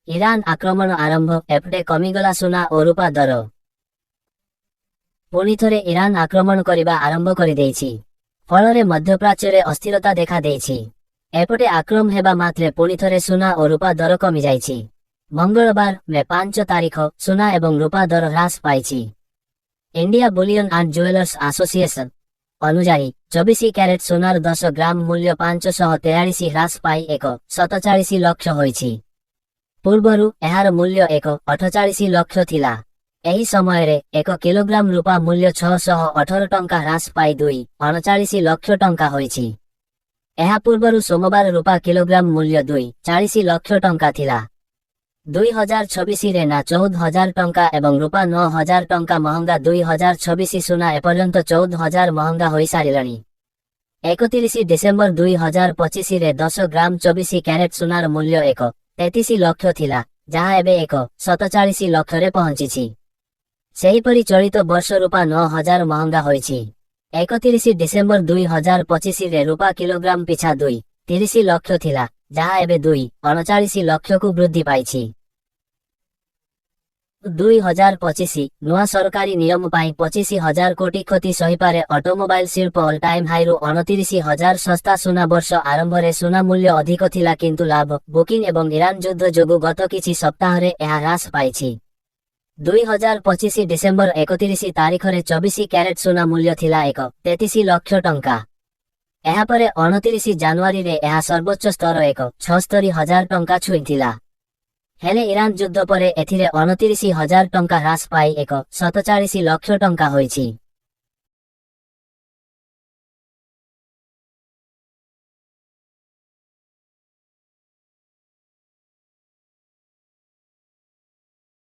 Iran ଆକ୍ରମଣ ଆରମ୍ଭ, ଏପଟେ କମିଗଲା ସୁନା ଓ ରୂପା ଦର। ପୁଣି ଥରେ ଇରାନ ଆକ୍ରମଣ କରିବା ଆରମ୍ଭ କରିଦେଇଛି। ଫଳରେ ମଧ୍ୟପ୍ରାଚ୍ୟରେ ଅସ୍ଥିରତା ଦେଖାଦେଇଛି। ଏପଟେ ଆକ୍ରମଣ ହେବା ମାତ୍ରେ ପୁଣି ଥରେ ସୁନା ଓ ରୂପା ଦର କମିଯାଇଛି। ମଙ୍ଗଳବାର ମେ 5 ତାରିଖ ସୁନା ଏବଂ ରୂପା ଦର ହ୍ରାସ ପାଇଛି। India bullion and jewellers association ଅନୁଯାୟୀ 24 କ୍ୟାରେଟ ସୁନାର 10 ଗ୍ରାମ ମୂଲ୍ୟ 543 ହ୍ରାସ ପାଇ 1.47 ଲକ୍ଷ ହୋଇଛି। ପୂର୍ବରୁ ଏହାର ମୂଲ୍ୟ 1.48 ଲକ୍ଷ ଥିଲା। ଏହି ସମୟରେ 1 କିଲୋଗ୍ରାମ ରୂପା ମୂଲ୍ୟ 618 ଟଙ୍କା ହ୍ରାସ ପାଇ 2.39 ଲକ୍ଷ ଟଙ୍କା ହୋଇଛି। ଏହା ପୂର୍ବରୁ ସୋମବାର ରୂପା କିଲୋଗ୍ରାମ ମୂଲ୍ୟ 2.40 ଲକ୍ଷ ଟଙ୍କା ଥିଲା। 2026ରେ ନା 14,000 ଟଙ୍କା ଏବଂ ରୂପା 9,000 ଟଙ୍କା ମହଙ୍ଗା। 2026 ସୁନା ଏପର୍ଯ୍ୟନ୍ତ 14,000 ମହଙ୍ଗା ହୋଇସାରିଲାଣି। 31 ଡିସେମ୍ବର 2025ରେ 10 ଗ୍ରାମ 24 କ୍ୟାରେଟ ସୁନାର ମୂଲ୍ୟ 1.33 ଲକ୍ଷ ଥିଲା, ଯାହା ଏବେ 1.47 ଲକ୍ଷରେ ପହଞ୍ଚିଛି। ସେହିପରି ଚଳିତ ବର୍ଷ ରୂପା 9,000 ମହଙ୍ଗା ହୋଇଛି। 31 ଡିସେମ୍ବର 2025ରେ ରୂପା କିଲୋଗ୍ରାମ ପିଛା 2.30 ଲକ୍ଷ ଥିଲା, ଯାହା ଏବେ 2.39 ଲକ୍ଷକୁ ବୃଦ୍ଧି ପାଇଛି। 2025 ନୂଆ ସରକାରୀ ନିୟମ ପାଇଁ 25,000 କୋଟି କ୍ଷତି ସହିପାରେ ଅଟୋମୋବାଇଲ ଶିଳ୍ପ। ଅଲ୍ ଟାଇମ୍ ହାଇରୁ 29,000 ଶସ୍ତା ସୁନା। ବର୍ଷ ଆରମ୍ଭରେ ସୁନା ମୂଲ୍ୟ ଅଧିକ ଥିଲା, କିନ୍ତୁ ଲାଭ, ବୁକିଂ ଏବଂ ଇରାନ ଯୁଦ୍ଧ ଯୋଗୁଁ ଗତ କିଛି ସପ୍ତାହରେ ଏହା ହ୍ରାସ ପାଇଛି। 2025 ଡିସେମ୍ବର 31 ତାରିଖରେ 24 କ୍ୟାରେଟ ସୁନା ମୂଲ୍ୟ ଥିଲା 1.33 ଲକ୍ଷ ଟଙ୍କା। ଏହାପରେ 29 ଜାନୁଆରୀରେ ଏହା ସର୍ବୋଚ୍ଚ ସ୍ତର 1.76,000 ଟଙ୍କା ଛୁଇଁଥିଲା। ହେଲେ ଇରାନ ଯୁଦ୍ଧ ପରେ ଏଥିରେ 29,000 ଟଙ୍କା ହ୍ରାସ ପାଇ 1.47 ଲକ୍ଷ ଟଙ୍କା ହୋଇଛି।